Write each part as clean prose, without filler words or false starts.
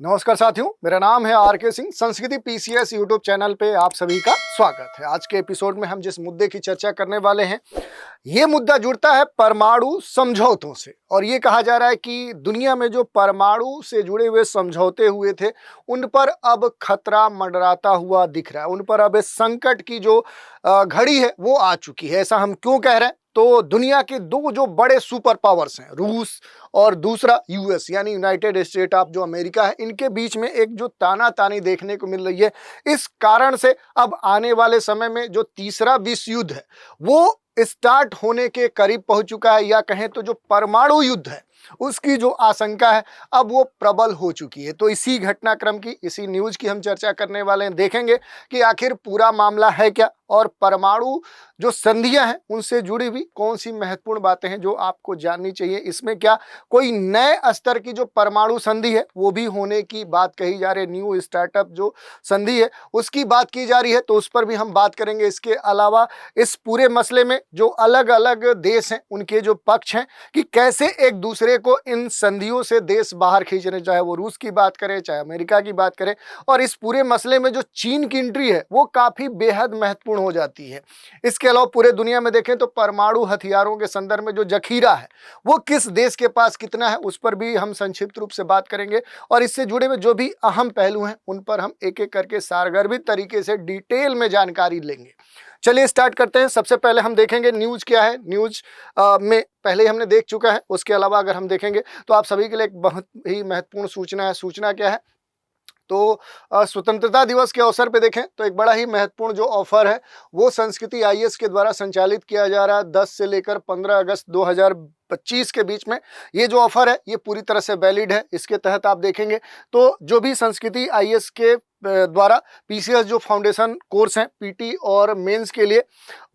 नमस्कार साथियों, मेरा नाम है आर के सिंह। संस्कृति पीसीएस यूट्यूब चैनल पे आप सभी का स्वागत है। आज के एपिसोड में हम जिस मुद्दे की चर्चा करने वाले हैं, ये मुद्दा जुड़ता है परमाणु समझौतों से। और ये कहा जा रहा है कि दुनिया में जो परमाणु से जुड़े हुए समझौते हुए थे, उन पर अब खतरा मंडराता हुआ दिख रहा है। उन पर अब इस संकट की जो घड़ी है वो आ चुकी है। ऐसा हम क्यों कह रहे हैं? तो दुनिया के दो जो बड़े सुपर पावर्स हैं, रूस और दूसरा यूएस यानी यूनाइटेड स्टेट ऑफ जो अमेरिका है, इनके बीच में एक जो तानातानी देखने को मिल रही है। इस कारण से अब आने वाले समय में जो तीसरा विश्व युद्ध है वो स्टार्ट होने के करीब पहुंच चुका है, या कहें तो जो परमाणु युद्ध है उसकी जो आशंका है अब वो प्रबल हो चुकी है। तो इसी घटनाक्रम की, इसी न्यूज की हम चर्चा करने वाले हैं। देखेंगे कि आखिर पूरा मामला है क्या और परमाणु जो संधियां हैं उनसे जुड़ी हुई कौन सी महत्वपूर्ण बातें हैं जो आपको जाननी चाहिए। इसमें क्या कोई नए स्तर की जो परमाणु संधि है वो भी होने की बात कही जा रही है। न्यू स्टार्टअप जो संधि है उसकी बात की जा रही है, तो उस पर भी हम बात करेंगे। इसके अलावा इस पूरे मसले में जो अलग अलग देश हैं उनके जो पक्ष हैं कि कैसे एक दूसरे को इन संधियों से देश बाहर खींच रहे, चाहे वो रूस की बात करें चाहे अमेरिका की बात करें। और इस पूरे मसले में जो चीन की एंट्री है वो काफी बेहद महत्वपूर्ण हो जाती है। इसके अलावा पूरे दुनिया में देखें तो परमाणु हथियारों के संदर्भ में जो जखीरा है वो किस देश के पास कितना है, उस पर भी हम संक्षिप्त रूप से बात करेंगे। और इससे जुड़े हुए जो भी अहम पहलू हैं उन पर हम एक एक करके सारगर्भित तरीके से डिटेल में जानकारी लेंगे। चलिए स्टार्ट करते हैं। सबसे पहले हम देखेंगे न्यूज क्या है। न्यूज में पहले ही हमने देख चुका है। उसके अलावा अगर हम देखेंगे तो आप सभी के लिए एक बहुत ही महत्वपूर्ण सूचना है। सूचना क्या है? तो स्वतंत्रता दिवस के अवसर पे देखें तो एक बड़ा ही महत्वपूर्ण जो ऑफर है वो संस्कृति आईएएस के द्वारा संचालित किया जा रहा है। 10 से लेकर 15 अगस्त 2025 के बीच में ये जो ऑफर है ये पूरी तरह से वैलिड है। इसके तहत आप देखेंगे तो जो भी संस्कृति आईएएस के द्वारा पीसीएस जो फाउंडेशन कोर्स हैं पीटी और मेंस के लिए,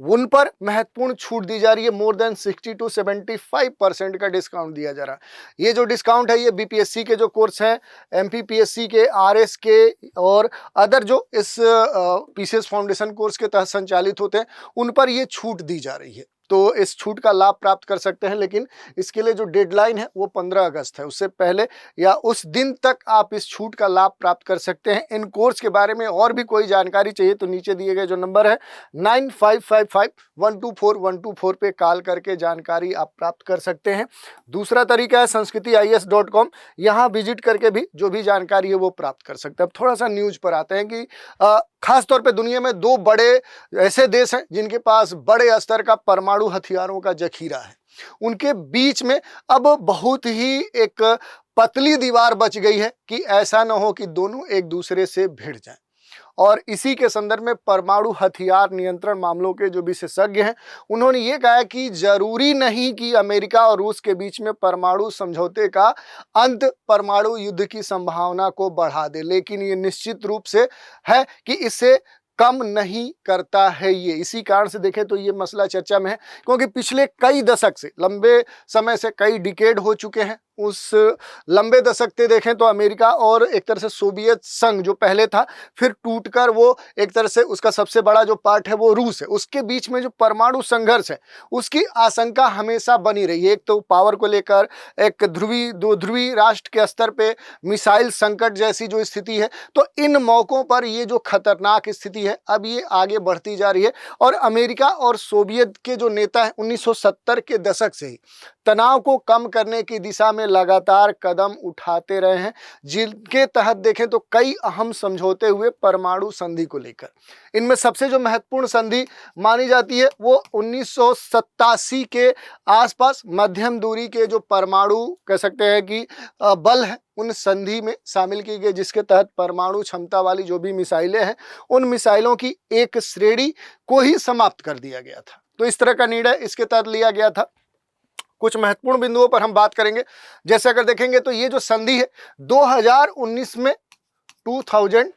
उन पर महत्वपूर्ण छूट दी जा रही है। मोर देन 60 to 75% का डिस्काउंट दिया जा रहा है। ये जो डिस्काउंट है ये बीपीएससी के जो कोर्स हैं, एमपीपीएससी के, आरएस के और अदर जो इस पीसीएस फाउंडेशन कोर्स के तहत संचालित होते हैं उन पर ये छूट दी जा रही है। तो इस छूट का लाभ प्राप्त कर सकते हैं, लेकिन इसके लिए जो डेडलाइन है वो 15 अगस्त है। उससे पहले या उस दिन तक आप इस छूट का लाभ प्राप्त कर सकते हैं। इन कोर्स के बारे में और भी कोई जानकारी चाहिए तो नीचे दिए गए जो नंबर है 9555124124 पे कॉल करके जानकारी आप प्राप्त कर सकते हैं। दूसरा तरीका है sanskrithiis.com, यहाँ विजिट करके भी जो भी जानकारी है वो प्राप्त कर सकते हैं। अब थोड़ा सा न्यूज पर आते हैं कि खास तौर पे दुनिया में दो बड़े ऐसे देश हैं जिनके पास बड़े स्तर का परमाणु हथियारों का जखीरा है। उनके बीच में अब बहुत ही एक पतली दीवार बच गई है कि ऐसा न हो कि दोनों एक दूसरे से भिड़ जाएं। और इसी के संदर्भ में परमाणु हथियार नियंत्रण मामलों के जो विशेषज्ञ हैं उन्होंने ये कहा कि जरूरी नहीं कि अमेरिका और रूस के बीच में परमाणु समझौते का अंत परमाणु युद्ध की संभावना को बढ़ा दे, लेकिन ये निश्चित रूप से है कि इससे कम नहीं करता है। ये इसी कारण से देखें तो ये मसला चर्चा में है, क्योंकि पिछले कई दशक से, लंबे समय से, कई डिकेड हो चुके हैं। उस लंबे दशक से देखें तो अमेरिका और एक तरह से सोवियत संघ जो पहले था फिर टूटकर वो एक तरह से उसका सबसे बड़ा जो पार्ट है वो रूस है, उसके बीच में जो परमाणु संघर्ष है उसकी आशंका हमेशा बनी रही है। एक तो पावर को लेकर एक दो ध्रुवी राष्ट्र के स्तर पे मिसाइल संकट जैसी जो स्थिति है, तो इन मौकों पर ये जो खतरनाक स्थिति है अब ये आगे बढ़ती जा रही है। और अमेरिका और सोवियत के जो नेता हैं 1970 के दशक से ही तनाव को कम करने की दिशा में लगातार कदम उठाते रहे हैं, जिनके तहत देखें तो कई अहम समझौते हुए परमाणु संधि को लेकर। इनमें सबसे जो महत्वपूर्ण संधि मानी जाती है वो 1987 के आसपास मध्यम दूरी के जो परमाणु कह सकते हैं कि बल है उन संधि में शामिल की गई, जिसके तहत परमाणु क्षमता वाली जो भी मिसाइलें हैं उन मिसाइलों की एक श्रेणी को ही समाप्त कर दिया गया था। तो इस तरह का निर्णय इसके तहत लिया गया था। कुछ महत्वपूर्ण बिंदुओं पर हम बात करेंगे। जैसे अगर देखेंगे तो ये जो संधि है 2019 में 2000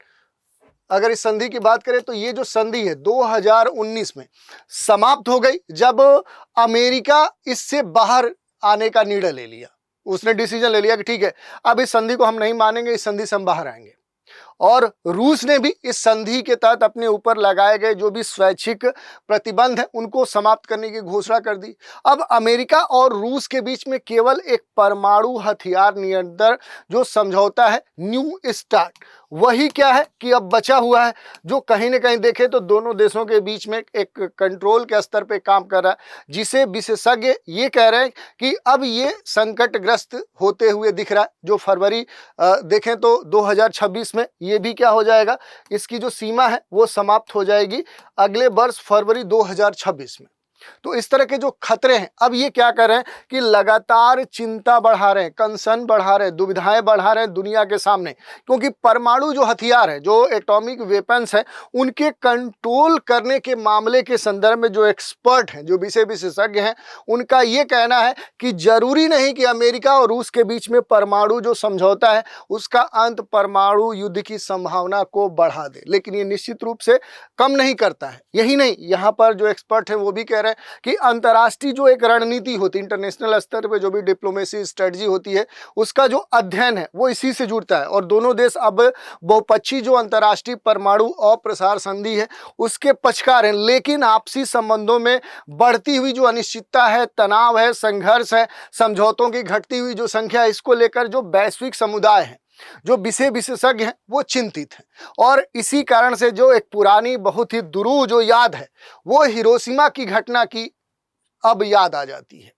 अगर इस संधि की बात करें तो ये जो संधि है 2019 में समाप्त हो गई, जब अमेरिका इससे बाहर आने का निर्णय ले लिया। उसने डिसीजन ले लिया कि ठीक है अब इस संधि को हम नहीं मानेंगे, इस संधि से हम बाहर आएंगे। और रूस ने भी इस संधि के तहत अपने ऊपर लगाए गए जो भी स्वैच्छिक प्रतिबंध है उनको समाप्त करने की घोषणा कर दी। अब अमेरिका और रूस के बीच में केवल एक परमाणु हथियार नियंत्रण जो समझौता है, न्यू स्टार्ट, वही क्या है कि अब बचा हुआ है, जो कहीं ना कहीं देखें तो दोनों देशों के बीच में एक कंट्रोल के स्तर पे काम कर रहा है, जिसे विशेषज्ञ ये कह रहे हैं कि अब ये संकटग्रस्त होते हुए दिख रहा है। जो फरवरी देखें तो 2026 में ये भी क्या हो जाएगा, इसकी जो सीमा है वो समाप्त हो जाएगी अगले वर्ष फरवरी 2026 में। तो इस तरह के जो खतरे हैं, अब ये क्या कर रहे हैं कि लगातार चिंता बढ़ा रहे हैं, कंसर्न बढ़ा रहे हैं, दुविधाएं बढ़ा रहे हैं दुनिया के सामने, क्योंकि परमाणु जो हथियार है, जो एटॉमिक वेपन्स हैं, उनके कंट्रोल करने के मामले के संदर्भ में जो एक्सपर्ट हैं, जो विशेषज्ञ हैं, उनका ये कहना है कि जरूरी नहीं कि अमेरिका और रूस के बीच में परमाणु जो समझौता है उसका अंत परमाणु युद्ध की संभावना को बढ़ा दे, लेकिन ये निश्चित रूप से कम नहीं करता है। यही नहीं, यहाँ पर जो एक्सपर्ट हैं वो भी कह रहे हैं कि अंतर्राष्ट्रीय जो एक रणनीति होती है, इंटरनेशनल स्तर पे जो भी डिप्लोमेसी स्ट्रेटजी होती है, उसका जो अध्ययन है वो इसी से जुड़ता है। और दोनों देश अब बहुपक्षीय जो अंतर्राष्ट्रीय परमाणु अप्रसार संधि है उसके पक्षकार हैं, लेकिन आपसी संबंधों में बढ़ती हुई जो अनिश्चितता है, तनाव है, संघर्ष है, समझौतों की घटती हुई जो संख्या है, इसको लेकर जो वैश्विक समुदाय है, जो विशेषज्ञ हैं, वो चिंतित हैं। और इसी कारण से जो एक पुरानी बहुत ही दुरूह जो याद है, वो हिरोशिमा की घटना की अब याद आ जाती है।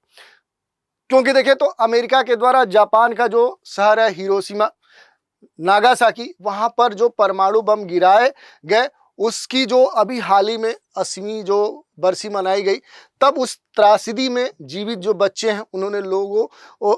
क्योंकि देखें तो अमेरिका के द्वारा जापान का जो शहर है हिरोशिमा, नागासाकी, वहां पर जो परमाणु बम गिराए गए, उसकी जो अभी हाल ही में 80वीं जो बरसी मनाई गई, तब उस त्रासदी में जीवित जो बच्चे हैं, उन्होंने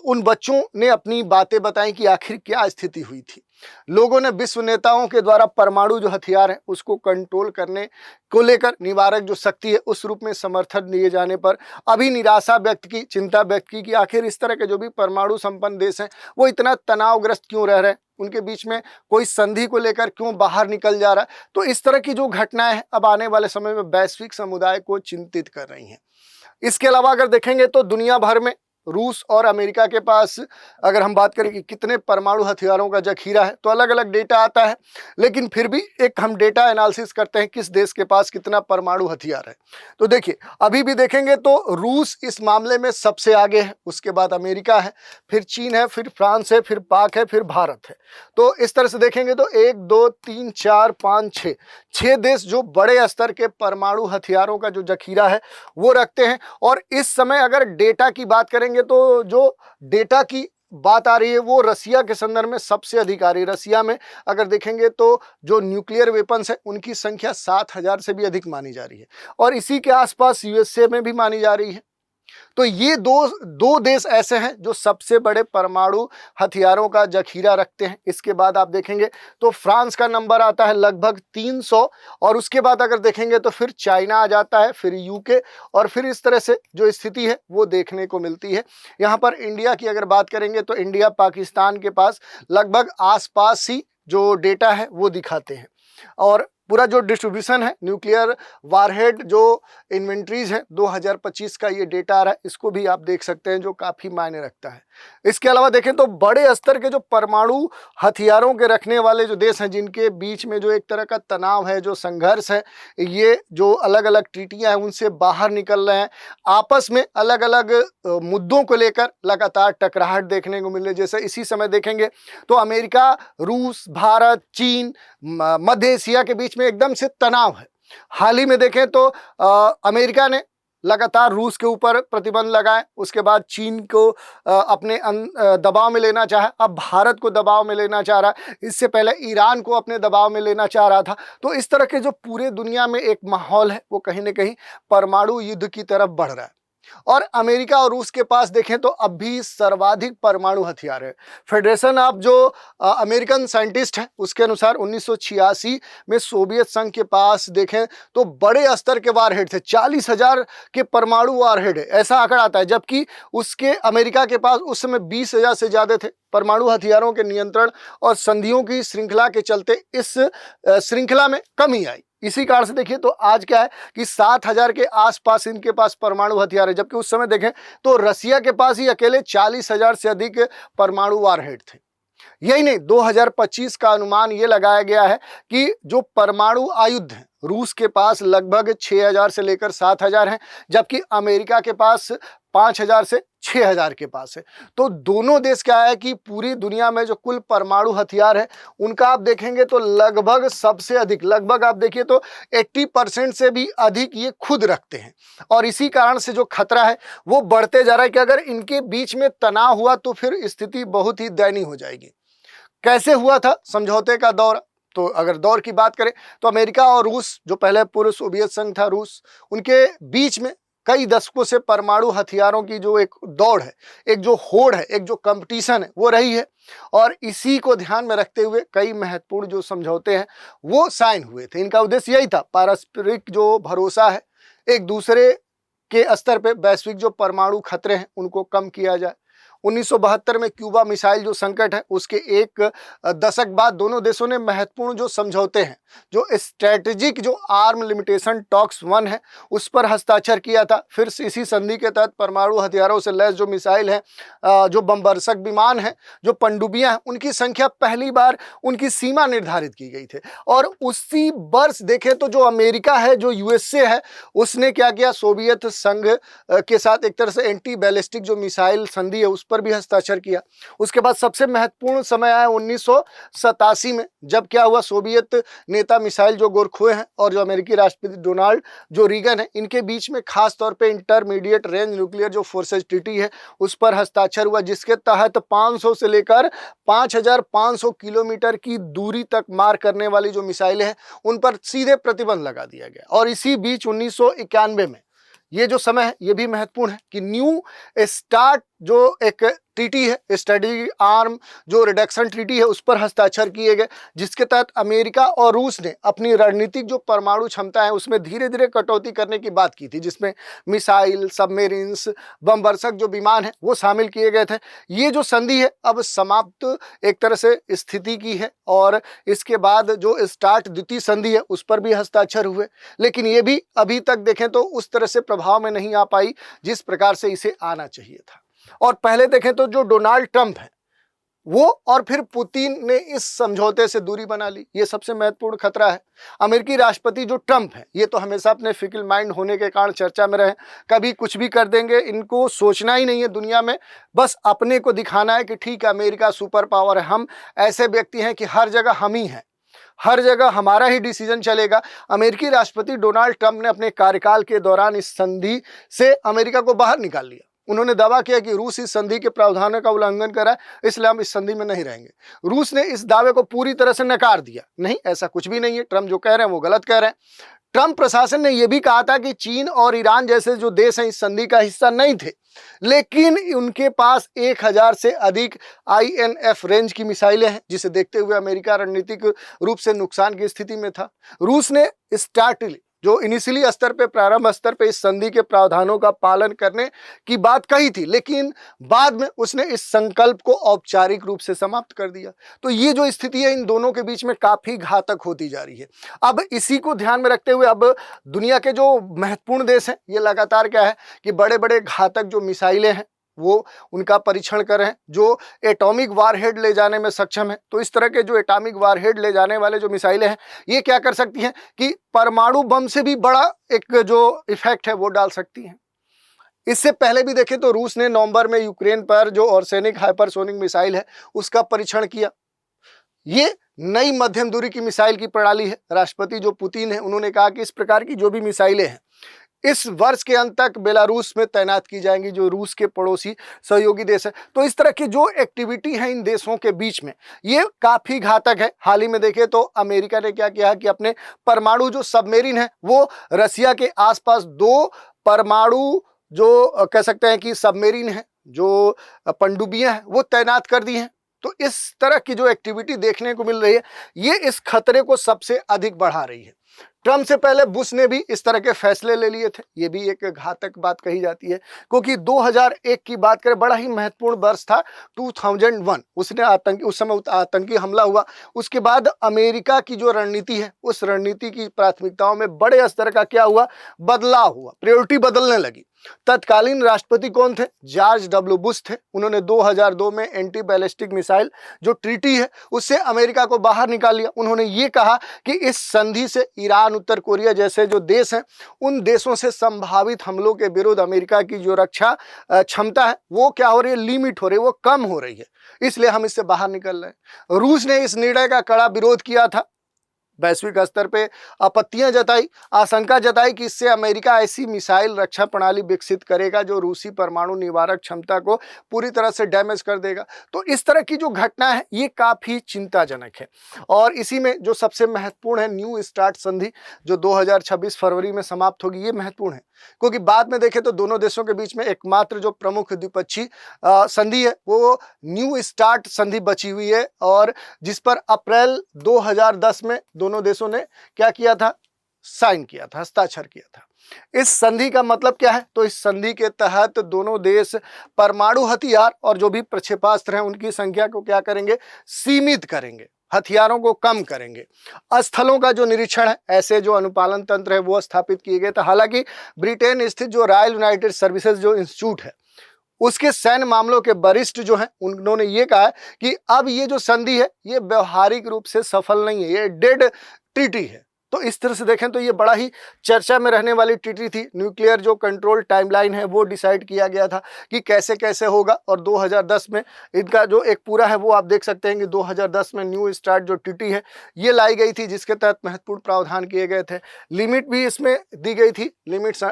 उन बच्चों ने अपनी बातें बताई कि आखिर क्या स्थिति हुई थी। लोगों ने विश्व नेताओं के द्वारा परमाणु जो हथियार है उसको कंट्रोल करने को लेकर निवारक जो शक्ति है उस रूप में समर्थन दिए जाने पर अभी निराशा व्यक्त की, चिंता व्यक्त की कि आखिर इस तरह के जो भी परमाणु संपन्न देश हैं वो इतना तनावग्रस्त क्यों रह रहे हैं, उनके बीच में कोई संधि को लेकर क्यों बाहर निकल जा रहा है। तो इस तरह की जो घटनाएं हैं अब आने वाले समय में वैश्विक समुदाय को चिंतित कर रही हैं। इसके अलावा अगर देखेंगे तो दुनिया भर में रूस और अमेरिका के पास अगर हम बात करें कि कितने परमाणु हथियारों का जखीरा है, तो अलग अलग डेटा आता है, लेकिन फिर भी एक हम डेटा एनालिसिस करते हैं किस देश के पास कितना परमाणु हथियार है। तो देखिए, अभी भी देखेंगे तो रूस इस मामले में सबसे आगे है, उसके बाद अमेरिका है, फिर चीन है, फिर फ्रांस है, फिर पाक है, फिर भारत है। तो इस तरह से देखेंगे तो 1 2 3 4 5 6 देश जो बड़े स्तर के परमाणु हथियारों का जो जखीरा है वो रखते हैं। और इस समय अगर डेटा की बात करेंगे तो जो डेटा की बात आ रही है वो रसिया के संदर्भ में सबसे अधिक आ रही है। रसिया में अगर देखेंगे तो जो न्यूक्लियर वेपन्स है उनकी संख्या 7,000 से भी अधिक मानी जा रही है, और इसी के आसपास यूएसए में भी मानी जा रही है। तो ये दो देश ऐसे हैं जो सबसे बड़े परमाणु हथियारों का जखीरा रखते हैं। इसके बाद आप देखेंगे तो फ्रांस का नंबर आता है लगभग 300, और उसके बाद अगर देखेंगे तो फिर चाइना आ जाता है, फिर यूके, और फिर इस तरह से जो स्थिति है वो देखने को मिलती है। यहाँ पर इंडिया की अगर बात करेंगे तो इंडिया पाकिस्तान के पास लगभग आसपास ही जो डेटा है वो दिखाते हैं। और पूरा जो डिस्ट्रीब्यूशन है न्यूक्लियर वारहेड जो इन्वेंट्रीज है 2025 का ये डेटा आ रहा है, इसको भी आप देख सकते हैं, जो काफ़ी मायने रखता है। इसके अलावा देखें तो बड़े स्तर के जो परमाणु हथियारों के रखने वाले जो देश हैं, जिनके बीच में जो एक तरह का तनाव है, जो संघर्ष है, ये जो अलग अलग ट्रीटियां हैं उनसे बाहर निकल रहे हैं, आपस में अलग अलग मुद्दों को लेकर लगातार टकराहट देखने को मिल रही है। जैसे इसी समय देखेंगे तो अमेरिका, रूस, भारत, चीन, मध्य एशिया के बीच में एकदम से तनाव है। हाल ही में देखें तो अमेरिका ने लगातार रूस के ऊपर प्रतिबंध लगाए, उसके बाद चीन को अपने दबाव में लेना चाहा, अब भारत को दबाव में लेना चाह रहा है, इससे पहले ईरान को अपने दबाव में लेना चाह रहा था। तो इस तरह के जो पूरे दुनिया में एक माहौल है वो कहीं ना कहीं परमाणु युद्ध की तरफ बढ़ रहा है। और अमेरिका और रूस के पास देखें तो अब भी सर्वाधिक परमाणु हथियार है। फेडरेशन ऑफ जो अमेरिकन साइंटिस्ट है उसके अनुसार 1986 में सोवियत संघ के पास देखें तो बड़े स्तर के वारहेड थे, 40,000 के परमाणु वारहेड है, ऐसा आंकड़ा आता है। जबकि उसके अमेरिका के पास उस समय 20,000 से ज़्यादा थे। परमाणु हथियारों के नियंत्रण और संधियों की श्रृंखला के चलते इस श्रृंखला में कमी आई। इसी कारण से देखिए तो आज क्या है कि 7,000 के आसपास इनके पास परमाणु हथियार है, जबकि उस समय देखें तो रसिया के पास ही अकेले 40,000 से अधिक परमाणु वारहेड थे। यही नहीं, 2025 का अनुमान ये लगाया गया है कि जो परमाणु आयुध हैं रूस के पास लगभग 6000 से लेकर 7000 हैं, जबकि अमेरिका के पास 5000 से 6000 के पास है। तो दोनों देश क्या है कि पूरी दुनिया में जो कुल परमाणु हथियार है उनका आप देखेंगे तो लगभग सबसे अधिक, लगभग आप देखिए तो 80% से भी अधिक ये खुद रखते हैं। और इसी कारण से जो खतरा है वो बढ़ते जा रहा है कि अगर इनके बीच में तनाव हुआ तो फिर स्थिति बहुत ही दयनीय हो जाएगी। कैसे हुआ था समझौते का दौर? तो अगर दौर की बात करें तो अमेरिका और रूस, जो पहले पूर्व सोवियत संघ था रूस, उनके बीच में कई दशकों से परमाणु हथियारों की जो एक दौड़ है, एक जो होड़ है, एक जो कंपटीशन है वो रही है। और इसी को ध्यान में रखते हुए कई महत्वपूर्ण जो समझौते हैं वो साइन हुए थे। इनका उद्देश्य यही था, पारस्परिक जो भरोसा है, एक दूसरे के स्तर पे वैश्विक जो परमाणु खतरे हैं उनको कम किया जाए। 1972 में क्यूबा मिसाइल जो संकट है उसके एक दशक बाद दोनों देशों ने महत्वपूर्ण जो समझौते हैं, जो स्ट्रेटेजिक जो आर्म लिमिटेशन टॉक्स 1 है, उस पर हस्ताक्षर किया था। फिर इसी संधि के तहत परमाणु हथियारों से लैस जो मिसाइल हैं, जो बमवर्षक विमान हैं, जो पनडुब्बियां हैं, उनकी संख्या पहली बार उनकी सीमा निर्धारित की गई थी। और उसी वर्ष देखें तो जो अमेरिका है, जो यूएसए है, उसने क्या किया, सोवियत संघ के साथ एक तरह से एंटी बैलिस्टिक जो मिसाइल संधि है उस पर भी हस्ताक्षर किया। उसके बाद सबसे महत्वपूर्ण समय आया 1987 में, जब क्या हुआ, सोवियत नेता मिसाइल जो गोरखोए हैं और जो अमेरिकी राष्ट्रपति डोनाल्ड जो रीगन है, इनके बीच में खास तौर पे इंटरमीडिएट रेंज न्यूक्लियर जो फोर्सेज ट्रीटी है उस पर हस्ताक्षर हुआ, जिसके तहत 500 से लेकर 5500 किलोमीटर की दूरी तक मार करने वाली जो मिसाइलें हैं उन पर सीधे प्रतिबंध लगा दिया गया। और इसी बीच 1991 में ये जो समय है ये भी महत्वपूर्ण है कि न्यू स्टार्ट जो एक ट्रीटी है, स्ट्रेटेजिक आर्म जो रिडक्शन ट्रीटी है, उस पर हस्ताक्षर किए गए, जिसके तहत अमेरिका और रूस ने अपनी रणनीतिक जो परमाणु क्षमता है उसमें धीरे धीरे कटौती करने की बात की थी, जिसमें मिसाइल, सबमेरिन्स, बमवर्षक जो विमान है वो शामिल किए गए थे। ये जो संधि है अब समाप्त एक तरह से स्थिति की है और इसके बाद जो स्टार्ट द्वितीय संधि है उस पर भी हस्ताक्षर हुए, लेकिन ये भी अभी तक देखें तो उस तरह से प्रभाव में नहीं आ पाई जिस प्रकार से इसे आना चाहिए था। और पहले देखें तो जो डोनाल्ड ट्रंप है वो और फिर पुतिन ने इस समझौते से दूरी बना ली, ये सबसे महत्वपूर्ण खतरा है। अमेरिकी राष्ट्रपति जो ट्रंप है ये तो हमेशा अपने फिकल माइंड होने के कारण चर्चा में रहे, कभी कुछ भी कर देंगे, इनको सोचना ही नहीं है दुनिया में, बस अपने को दिखाना है कि ठीक है अमेरिका सुपर पावर है, हम ऐसे व्यक्ति हैं कि हर जगह हम ही हैं, हर जगह हमारा ही डिसीजन चलेगा। अमेरिकी राष्ट्रपति डोनाल्ड ट्रंप ने अपने कार्यकाल के दौरान इस संधि से अमेरिका को बाहर निकाल लिया। उन्होंने दावा किया कि रूस इस संधि के प्रावधानों का उल्लंघन कर रहा है, इसलिए हम इस संधि में नहीं रहेंगे। रूस ने इस दावे को पूरी तरह से नकार दिया, नहीं ऐसा कुछ भी नहीं है, ट्रंप जो कह रहे हैं वो गलत कह रहे हैं। ट्रंप प्रशासन ने यह भी कहा था कि चीन और ईरान जैसे जो देश हैं इस संधि का हिस्सा नहीं थे, लेकिन उनके पास 1000 से अधिक INF रेंज की मिसाइलें हैं, जिसे देखते हुए अमेरिका रणनीतिक रूप से नुकसान की स्थिति में था। रूस ने स्टार्टली जो इनिशियली स्तर पे, प्रारंभ स्तर पे इस संधि के प्रावधानों का पालन करने की बात कही थी, लेकिन बाद में उसने इस संकल्प को औपचारिक रूप से समाप्त कर दिया। तो ये जो स्थिति है इन दोनों के बीच में काफी घातक होती जा रही है। अब इसी को ध्यान में रखते हुए अब दुनिया के जो महत्वपूर्ण देश हैं ये लगातार क्या है कि बड़े बड़े घातक जो मिसाइलें हैं वो उनका परीक्षण कर रहे हैं, जो एटॉमिक वारहेड ले जाने में सक्षम है। तो इस तरह के जो एटॉमिक वारहेड ले जाने वाले जो मिसाइलें हैं ये क्या कर सकती हैं कि परमाणु बम से भी बड़ा एक जो इफेक्ट है वो डाल सकती हैं। इससे पहले भी देखें तो रूस ने नवंबर में यूक्रेन पर जो ऑर्सेनिक हाइपरसोनिक मिसाइल है उसका परीक्षण किया। ये नई मध्यम दूरी की मिसाइल की प्रणाली है। राष्ट्रपति जो पुतिन है उन्होंने कहा कि इस प्रकार की जो भी मिसाइलें हैं इस वर्ष के अंत तक बेलारूस में तैनात की जाएंगी, जो रूस के पड़ोसी सहयोगी देश है। तो इस तरह की जो एक्टिविटी है इन देशों के बीच में ये काफी घातक है। हाल ही में देखें तो अमेरिका ने क्या किया कि अपने परमाणु जो सबमेरिन है वो रसिया के आसपास 2 परमाणु जो कह सकते हैं कि सबमेरिन है, जो पनडुब्बियां हैं वो तैनात कर दी हैं। तो इस तरह की जो एक्टिविटी देखने को मिल रही है ये इस खतरे को सबसे अधिक बढ़ा रही है। ट्रम्प से पहले बुश ने भी इस तरह के फैसले ले लिए थे। ये भी एक घातक बात कही जाती है, क्योंकि 2001 की बात करें, बड़ा ही महत्वपूर्ण वर्ष था 2001। उस समय आतंकी हमला हुआ। उसके बाद अमेरिका की जो रणनीति है, उस रणनीति की प्राथमिकताओं में बड़े स्तर का क्या हुआ, बदलाव हुआ, प्रायोरिटी बदलने लगी। तत्कालीन राष्ट्रपति कौन थे? जॉर्ज डब्ल्यू बुश थे। उन्होंने 2002 में एंटी बैलिस्टिक मिसाइल जो ट्रीटी है उससे अमेरिका को बाहर निकाल लिया। उन्होंने ये कहा कि इस संधि से ईरान, उत्तर कोरिया जैसे जो देश हैं, उन देशों से संभावित हमलों के विरुद्ध अमेरिका की जो रक्षा क्षमता है वो क्या हो रही है, लिमिट हो रही है, वो कम हो रही है, इसलिए हम इससे बाहर निकल रहे हैं। रूस ने इस निर्णय का कड़ा विरोध किया था, वैश्विक स्तर पे आपत्तियां जताई, आशंका जताई कि इससे अमेरिका ऐसी मिसाइल रक्षा प्रणाली विकसित करेगा जो रूसी परमाणु निवारक क्षमता को पूरी तरह से डैमेज कर देगा। तो इस तरह की जो घटना है ये काफी चिंताजनक है। और इसी में जो सबसे महत्वपूर्ण है न्यू स्टार्ट संधि, जो 2026 फरवरी में समाप्त होगी, ये महत्वपूर्ण है, क्योंकि बाद में देखें तो दोनों देशों के बीच में एकमात्र जो प्रमुख द्विपक्षीय संधि है वो न्यू स्टार्ट संधि बची हुई है, और जिस पर अप्रैल 2010 में दोनों देशों ने क्या किया था, साइन किया था, हस्ताक्षर किया था। इस संधि का मतलब क्या है? तो इस संधि के तहत दोनों देश परमाणु हथियार और जो भी प्रक्षेपास्त्र हैं उनकी संख्या को क्या करेंगे, सीमित करेंगे, हथियारों को कम करेंगे। स्थलों का जो निरीक्षण है, ऐसे जो अनुपालन तंत्र है वो स्थापित किए गए थे। हालांकि ब्रिटेन स्थित जो रॉयल यूनाइटेड सर्विसेज जो इंस्टीट्यूट है उसके सैन्य मामलों के वरिष्ठ जो हैं उन्होंने ये कहा है कि अब ये जो संधि है ये व्यवहारिक रूप से सफल नहीं है, ये डेड ट्रीटी है। तो इस तरह से देखें तो ये बड़ा ही चर्चा में रहने वाली ट्रीटी थी। न्यूक्लियर जो कंट्रोल टाइमलाइन है वो डिसाइड किया गया था कि कैसे कैसे होगा, और 2010 में इनका जो एक पूरा है वो आप देख सकते हैं कि 2010 में न्यू स्टार्ट जो ट्रीटी है ये लाई गई थी, जिसके तहत महत्वपूर्ण प्रावधान किए गए थे। लिमिट भी इसमें दी गई थी, लिमिट्स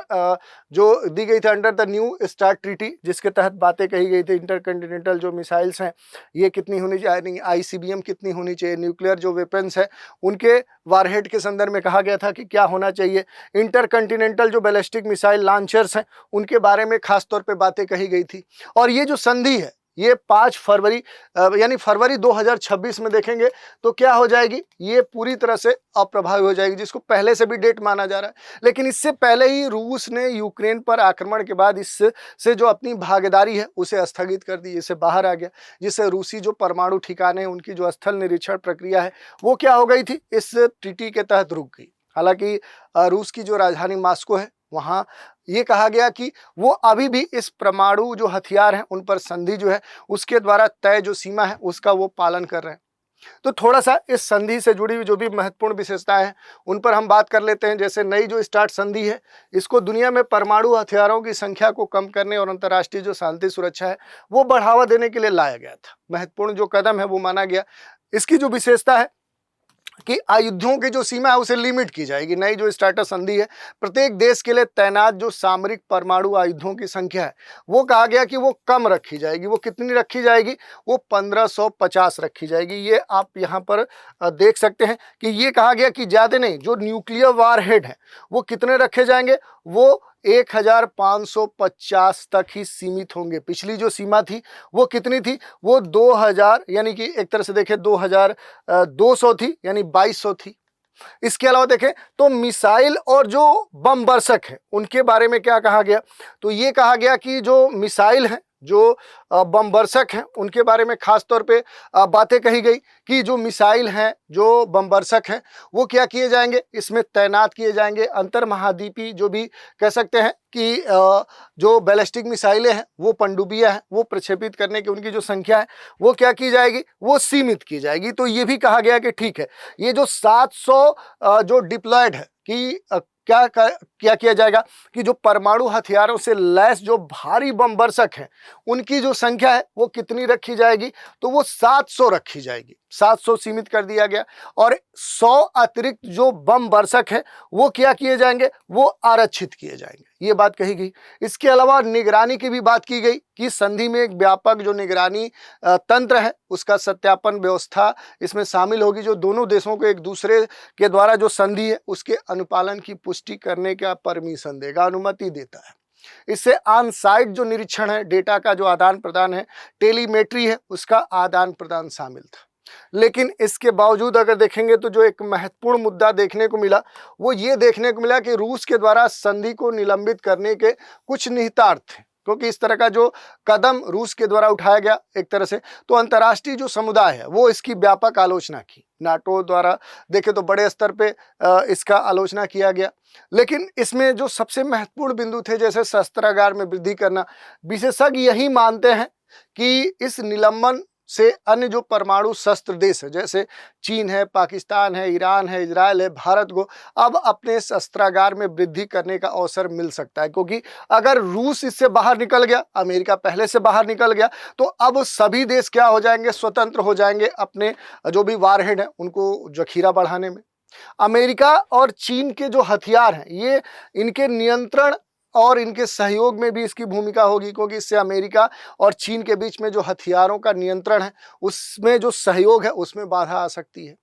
जो दी गई थी under the new start treaty, जिसके तहत बातें कही गई थी। इंटरकंटिनेंटल जो मिसाइल्स हैं ये कितनी होनी चाहिए, ICBM कितनी होनी चाहिए, न्यूक्लियर जो वेपन्स है उनके वारहेड के संदर्भ में कहा गया था कि क्या होना चाहिए, इंटरकंटिनेंटल जो बैलिस्टिक मिसाइल लॉन्चर्स हैं उनके बारे में खास तौर पे बातें कही गई थी। और ये जो संधि है ये 5 फरवरी यानी फरवरी 2026 में देखेंगे तो क्या हो जाएगी, ये पूरी तरह से अप्रभावी हो जाएगी, जिसको पहले से भी डेट माना जा रहा है। लेकिन इससे पहले ही रूस ने यूक्रेन पर आक्रमण के बाद इससे जो अपनी भागीदारी है उसे स्थगित कर दी, इससे बाहर आ गया, जिससे रूसी जो परमाणु ठिकाने हैं उनकी जो स्थल निरीक्षण प्रक्रिया है वो क्या हो गई थी, इस ट्रीटी के तहत रुक गई। हालांकि रूस की जो राजधानी मॉस्को है वहाँ ये कहा गया कि वो अभी भी इस परमाणु जो हथियार हैं उन पर संधि जो है उसके द्वारा तय जो सीमा है उसका वो पालन कर रहे हैं। तो थोड़ा सा इस संधि से जुड़ी हुई जो भी महत्वपूर्ण विशेषताएं हैं उन पर हम बात कर लेते हैं। जैसे नई जो स्टार्ट संधि है इसको दुनिया में परमाणु हथियारों की संख्या को कम करने और अंतर्राष्ट्रीय जो शांति सुरक्षा है वो बढ़ावा देने के लिए लाया गया था। महत्वपूर्ण जो कदम है वो माना गया। इसकी जो विशेषता है कि आयुधों की जो सीमा है उसे लिमिट की जाएगी। नई जो स्टार्टर संधि है प्रत्येक देश के लिए तैनात जो सामरिक परमाणु आयुधों की संख्या है वो कहा गया कि वो कम रखी जाएगी। वो कितनी रखी जाएगी, वो 1550 रखी जाएगी। ये आप यहाँ पर देख सकते हैं कि ये कहा गया कि ज़्यादा नहीं, जो न्यूक्लियर वारहेड है वो कितने रखे जाएंगे, वो 1550 तक ही सीमित होंगे। पिछली जो सीमा थी वो कितनी थी, वो 2000 यानी कि एक तरह से देखें 2200 थी, यानी 2200 थी। इसके अलावा देखें तो मिसाइल और जो बम वर्षक हैं उनके बारे में क्या कहा गया, तो ये कहा गया कि जो मिसाइल हैं, जो बम वर्षक हैं उनके बारे में खास तौर पे बातें कही गई कि जो मिसाइल हैं, जो बम वर्षक हैं वो क्या किए जाएंगे, इसमें तैनात किए जाएंगे। अंतर महाद्वीपीय जो भी कह सकते हैं कि जो बैलिस्टिक मिसाइलें हैं वो पनडुब्बियां हैं वो प्रक्षेपित करने की उनकी जो संख्या है वो क्या की जाएगी, वो सीमित की जाएगी। तो ये भी कहा गया कि ठीक है, ये जो 700 जो डिप्लॉयड है कि क्या किया जाएगा कि जो परमाणु हथियारों से लैस जो भारी बम वर्षक हैं उनकी जो संख्या है वो कितनी रखी जाएगी, तो वो 700 रखी जाएगी। 700 सीमित कर दिया गया। और 100 अतिरिक्त जो बम वर्षक हैं वो क्या किए जाएंगे, वो आरक्षित किए जाएंगे, ये बात कही गई। इसके अलावा निगरानी की भी बात की गई कि संधि में एक व्यापक जो निगरानी तंत्र है उसका सत्यापन व्यवस्था इसमें शामिल होगी, जो दोनों देशों को एक दूसरे के द्वारा जो संधि है उसके अनुपालन की पुष्टि करने का परमिशन देगा, अनुमति देता है। इससे ऑन साइट जो निरीक्षण है, डेटा का जो आदान प्रदान है, टेलीमेट्री है, उसका आदान प्रदान शामिल था। लेकिन इसके बावजूद अगर देखेंगे तो जो एक महत्वपूर्ण मुद्दा देखने को मिला वो ये देखने को मिला कि रूस के द्वारा संधि को निलंबित करने के कुछ निहितार्थ थे, क्योंकि इस तरह का जो कदम रूस के द्वारा उठाया गया एक तरह से, तो अंतर्राष्ट्रीय जो समुदाय है वो इसकी व्यापक आलोचना की। नाटो द्वारा देखे तो बड़े स्तर पे इसका आलोचना किया गया। लेकिन इसमें जो सबसे महत्वपूर्ण बिंदु थे, जैसे शस्त्रागार में वृद्धि करना, विशेषज्ञ यही मानते हैं कि इस निलंबन से अन्य जो परमाणु शस्त्र देश है, जैसे चीन है, पाकिस्तान है, ईरान है, इजराइल है, भारत को अब अपने शस्त्रागार में वृद्धि करने का अवसर मिल सकता है। क्योंकि अगर रूस इससे बाहर निकल गया, अमेरिका पहले से बाहर निकल गया, तो अब सभी देश क्या हो जाएंगे, स्वतंत्र हो जाएंगे अपने जो भी वारहेड हैं उनको जखीरा बढ़ाने में। अमेरिका और चीन के जो हथियार हैं ये इनके नियंत्रण और इनके सहयोग में भी इसकी भूमिका होगी, क्योंकि इससे अमेरिका और चीन के बीच में जो हथियारों का नियंत्रण है उसमें जो सहयोग है उसमें बाधा आ सकती है।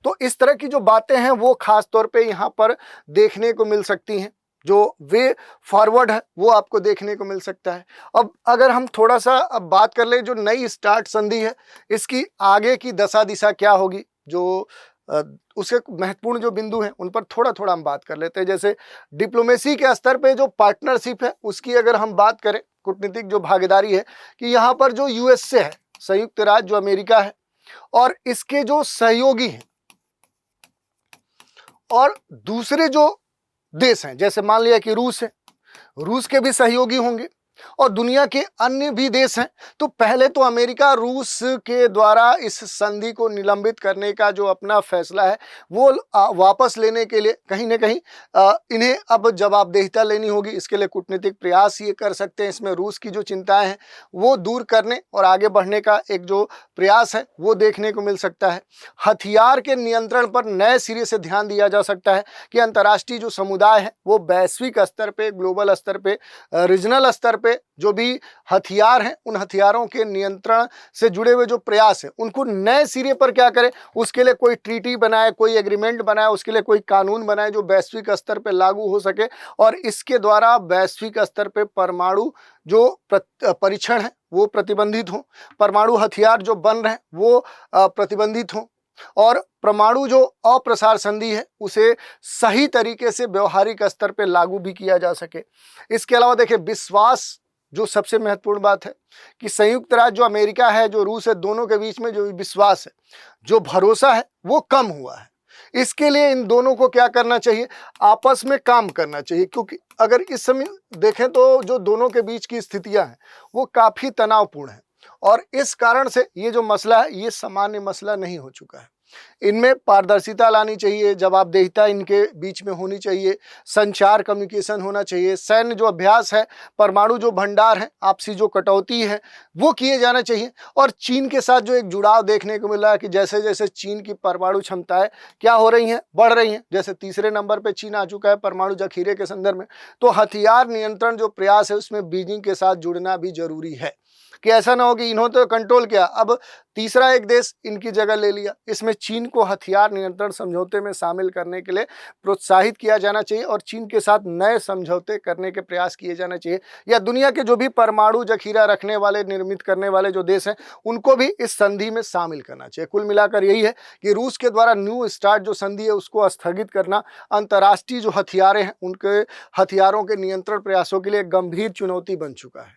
तो इस तरह की जो बातें हैं वो खास तौर पे यहाँ पर देखने को मिल सकती हैं। जो वे फॉरवर्ड है वो आपको देखने को मिल सकता है। अब अगर हम थोड़ा सा अब बात कर ले जो नई स्टार्ट संधि है, इसकी आगे की दशा दिशा क्या होगी, जो उसके महत्वपूर्ण जो बिंदु हैं उन पर थोड़ा थोड़ा हम बात कर लेते हैं। जैसे डिप्लोमेसी के स्तर पे जो पार्टनरशिप है उसकी अगर हम बात करें, कूटनीतिक जो भागीदारी है, कि यहाँ पर जो यूएसए है, संयुक्त राज्य जो अमेरिका है, और इसके जो सहयोगी हैं और दूसरे जो देश हैं, जैसे मान लिया कि रूस है, रूस के भी सहयोगी होंगे और दुनिया के अन्य भी देश हैं। तो पहले तो अमेरिका रूस के द्वारा इस संधि को निलंबित करने का जो अपना फैसला है वो वापस लेने के लिए कहीं ना कहीं इन्हें अब जवाबदेहिता लेनी होगी। इसके लिए कूटनीतिक प्रयास ये कर सकते हैं। इसमें रूस की जो चिंताएं हैं वो दूर करने और आगे बढ़ने का एक जो प्रयास है वो देखने को मिल सकता है। हथियार के नियंत्रण पर नए सिरे से ध्यान दिया जा सकता है कि अंतर्राष्ट्रीय जो समुदाय है वो वैश्विक स्तर पे, ग्लोबल स्तर पे, रीजनल स्तर पे जो भी हथियार हैं उन हथियारों के नियंत्रण से जुड़े हुए जो प्रयास है उनको नए सिरे पर क्या करे, उसके लिए कोई ट्रीटी बनाए, कोई एग्रीमेंट बनाए, उसके लिए कोई कानून बनाए जो वैश्विक स्तर पर लागू हो सके और इसके द्वारा वैश्विक स्तर पर परमाणु जो परीक्षण है वो प्रतिबंधित हो, परमाणु हथियार जो बन रहे हैं वो प्रतिबंधित हो और परमाणु जो अप्रसार संधि है उसे सही तरीके से व्यवहारिक स्तर पे लागू भी किया जा सके। इसके अलावा देखिए विश्वास जो सबसे महत्वपूर्ण बात है कि संयुक्त राज्य जो अमेरिका है, जो रूस है, दोनों के बीच में जो विश्वास है, जो भरोसा है वो कम हुआ है। इसके लिए इन दोनों को क्या करना चाहिए, आपस में काम करना चाहिए। क्योंकि अगर इस समय देखें तो जो दोनों के बीच की स्थितियां हैं वो काफी तनावपूर्ण है और इस कारण से ये जो मसला है ये सामान्य मसला नहीं हो चुका है। इनमें पारदर्शिता लानी चाहिए, जवाबदेहिता इनके बीच में होनी चाहिए, संचार कम्युनिकेशन होना चाहिए, सैन्य जो अभ्यास है, परमाणु जो भंडार है, आपसी जो कटौती है वो किए जाना चाहिए। और चीन के साथ जो एक जुड़ाव देखने को मिल रहा है कि जैसे जैसे चीन की परमाणु क्षमताएं क्या हो रही हैं, बढ़ रही हैं, जैसे तीसरे नंबर पर चीन आ चुका है परमाणु जखीरे के संदर्भ में, तो हथियार नियंत्रण जो प्रयास है उसमें बीजिंग के साथ जुड़ना भी जरूरी है कि ऐसा ना हो कि इन्होंने तो कंट्रोल किया, अब तीसरा एक देश इनकी जगह ले लिया। इसमें चीन को हथियार नियंत्रण समझौते में शामिल करने के लिए प्रोत्साहित किया जाना चाहिए और चीन के साथ नए समझौते करने के प्रयास किए जाने चाहिए, या दुनिया के जो भी परमाणु जखीरा रखने वाले, निर्मित करने वाले जो देश हैं उनको भी इस संधि में शामिल करना चाहिए। कुल मिलाकर यही है कि रूस के द्वारा न्यू स्टार्ट जो संधि है उसको स्थगित करना अंतर्राष्ट्रीय जो हथियारे हैं उनके हथियारों के नियंत्रण प्रयासों के लिए गंभीर चुनौती बन चुका है।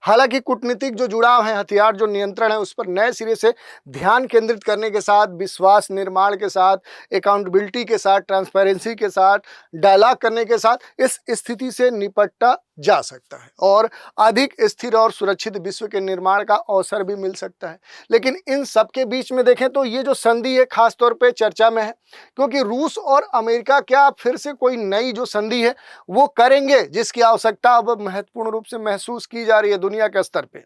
हालांकि कूटनीतिक जो जुड़ाव है, हथियार जो नियंत्रण है उस पर नए सिरे से ध्यान केंद्रित करने के साथ, विश्वास निर्माण के साथ, अकाउंटेबिलिटी के साथ, ट्रांसपेरेंसी के साथ, डायलॉग करने के साथ इस स्थिति से निपटा जा सकता है और अधिक स्थिर और सुरक्षित विश्व के निर्माण का अवसर भी मिल सकता है। लेकिन इन सब के बीच में देखें तो ये जो संधि है खास तौर पे चर्चा में है, क्योंकि रूस और अमेरिका क्या फिर से कोई नई जो संधि है वो करेंगे जिसकी आवश्यकता अब महत्वपूर्ण रूप से महसूस की जा रही है दुनिया के स्तर पे।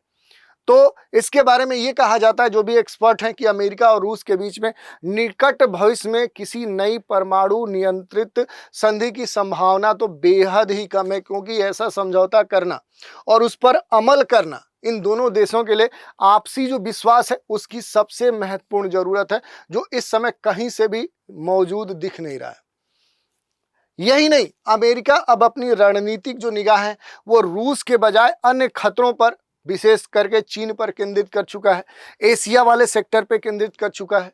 तो इसके बारे में ये कहा जाता है, जो भी एक्सपर्ट हैं, कि अमेरिका और रूस के बीच में निकट भविष्य में किसी नई परमाणु नियंत्रित संधि की संभावना तो बेहद ही कम है, क्योंकि ऐसा समझौता करना और उस पर अमल करना इन दोनों देशों के लिए आपसी जो विश्वास है उसकी सबसे महत्वपूर्ण जरूरत है, जो इस समय कहीं से भी मौजूद दिख नहीं रहा है। यही नहीं, अमेरिका अब अपनी रणनीतिक जो निगाह है वो रूस के बजाय अन्य खतरों पर विशेष करके चीन पर केंद्रित कर चुका है, एशिया वाले सेक्टर पे केंद्रित कर चुका है।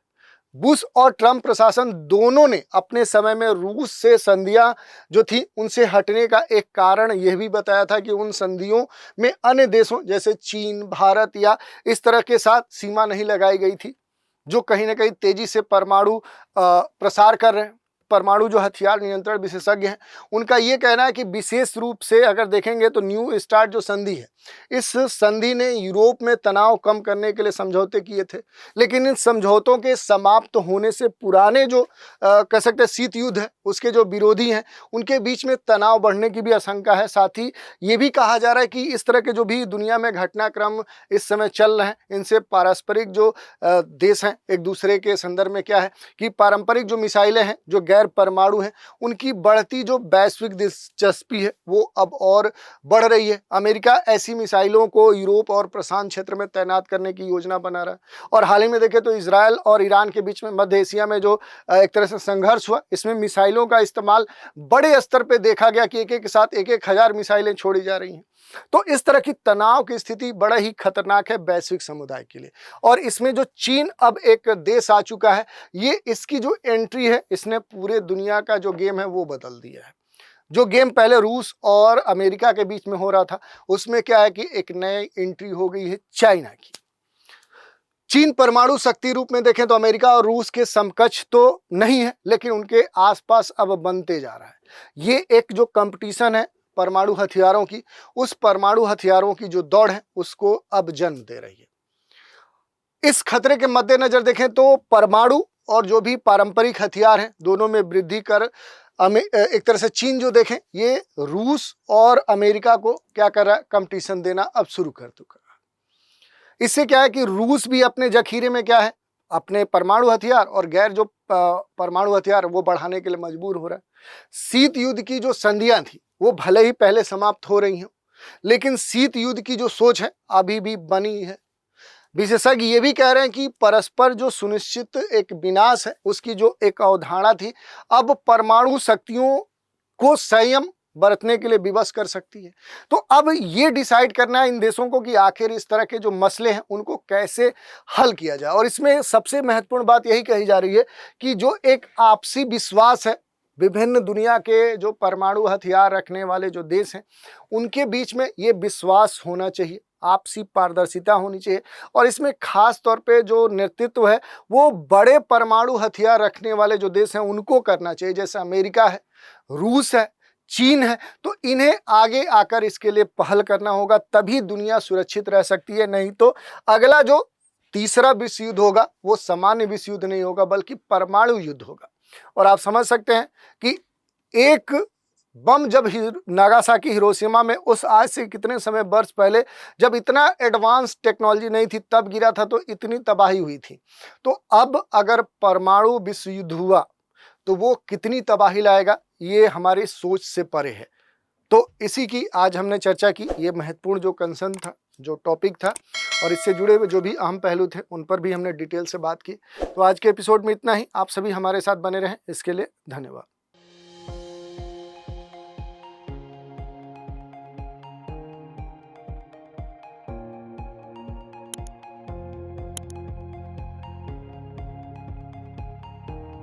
बुश और ट्रंप प्रशासन दोनों ने अपने समय में रूस से संधियां जो थी उनसे हटने का एक कारण यह भी बताया था कि उन संधियों में अन्य देशों जैसे चीन, भारत या इस तरह के साथ सीमा नहीं लगाई गई थी, जो कहीं ना कहीं तेजी से परमाणु प्रसार कर रहे हैं। परमाणु जो हथियार नियंत्रण विशेषज्ञ हैं, उनका ये कहना है कि विशेष रूप से अगर देखेंगे तो न्यू स्टार्ट जो संधि है, इस संधि ने यूरोप में तनाव कम करने के लिए समझौते किए थे, लेकिन इन समझौतों के समाप्त होने से पुराने जो कह सकते हैं शीत युद्ध है, उसके जो विरोधी हैं उनके बीच में तनाव बढ़ने की भी आशंका है। साथ ही ये भी कहा जा रहा है कि इस तरह के जो भी दुनिया में घटनाक्रम इस समय चल रहे हैं, इनसे पारस्परिक जो देश हैं एक दूसरे के संदर्भ में क्या है कि पारंपरिक जो मिसाइलें हैं जो गैर परमाणु हैं, उनकी बढ़ती जो वैश्विक दिलचस्पी है वो अब और बढ़ रही है। अमेरिका ऐसी मिसाइलों को यूरोप और प्रशांत क्षेत्र में तैनात करने की योजना बना रहा है। और हाल ही में देखें तो इजराइल और ईरान के बीच में मध्य एशिया में जो एक तरह से संघर्ष हुआ, इसमें मिसाइलों का इस्तेमाल बड़े स्तर पर देखा गया कि एक एक के साथ 1,000 मिसाइलें छोड़ी जा रही हैं। तो इस तरह की तनाव की स्थिति बड़ा ही खतरनाक है वैश्विक समुदाय के लिए। और इसमें जो चीन अब एक देश आ चुका है, ये इसकी जो एंट्री है, इसने पूरे दुनिया का जो गेम है वो बदल दिया है। जो गेम पहले रूस और अमेरिका के बीच में हो रहा था, उसमें क्या है कि एक नई एंट्री हो गई है चाइना की। चीन परमाणु शक्ति रूप में देखें तो अमेरिका और रूस के समकक्ष तो नहीं है, लेकिन उनके आसपास अब बनते जा रहा है। ये एक जो कंपटीशन है परमाणु हथियारों की, उस परमाणु हथियारों की जो दौड़ है उसको अब जन्म दे रही है। इस खतरे के मद्देनजर देखें तो परमाणु और जो भी पारंपरिक हथियार हैं, दोनों में वृद्धि कर एक तरह से चीन जो देखें ये रूस और अमेरिका को क्या कर रहा है, कंपटीशन देना अब शुरू कर चुका है। इससे क्या है कि रूस भी अपने जखीरे में क्या है, अपने परमाणु हथियार और गैर जो परमाणु हथियार वो बढ़ाने के लिए मजबूर हो रहा है। शीत युद्ध की जो संधियां थी वो भले ही पहले समाप्त हो रही हैं, लेकिन शीत युद्ध की जो सोच है अभी भी बनी है। विशेषज्ञ ये भी कह रहे हैं कि परस्पर जो सुनिश्चित एक विनाश है, उसकी जो एक अवधारणा थी, अब परमाणु शक्तियों को संयम बरतने के लिए विवश कर सकती है। तो अब ये डिसाइड करना है इन देशों को कि आखिर इस तरह के जो मसले हैं उनको कैसे हल किया जाए। और इसमें सबसे महत्वपूर्ण बात यही कही जा रही है कि जो एक आपसी विश्वास है, विभिन्न दुनिया के जो परमाणु हथियार रखने वाले जो देश हैं उनके बीच में ये विश्वास होना चाहिए, आपसी पारदर्शिता होनी चाहिए। और इसमें खास तौर पे जो नेतृत्व है वो बड़े परमाणु हथियार रखने वाले जो देश हैं उनको करना चाहिए, जैसे अमेरिका है, रूस है, चीन है। तो इन्हें आगे आकर इसके लिए पहल करना होगा, तभी दुनिया सुरक्षित रह सकती है। नहीं तो अगला जो तीसरा विश्व युद्ध होगा वो सामान्य विश्व युद्ध नहीं होगा बल्कि परमाणु युद्ध होगा। और आप समझ सकते हैं कि एक बम जब नागासाकी हिरोशिमा में उस आज से कितने समय वर्ष पहले जब इतना एडवांस टेक्नोलॉजी नहीं थी तब गिरा था तो इतनी तबाही हुई थी। तो अब अगर परमाणु विश्व युद्ध हुआ तो वो कितनी तबाही लाएगा, ये हमारी सोच से परे है। तो इसी की आज हमने चर्चा की। ये महत्वपूर्ण जो कंसर्न था, जो टॉपिक था और इससे जुड़े हुए जो भी अहम पहलू थे उन पर भी हमने डिटेल से बात की। तो आज के एपिसोड में इतना ही। आप सभी हमारे साथ बने रहें, इसके लिए धन्यवाद।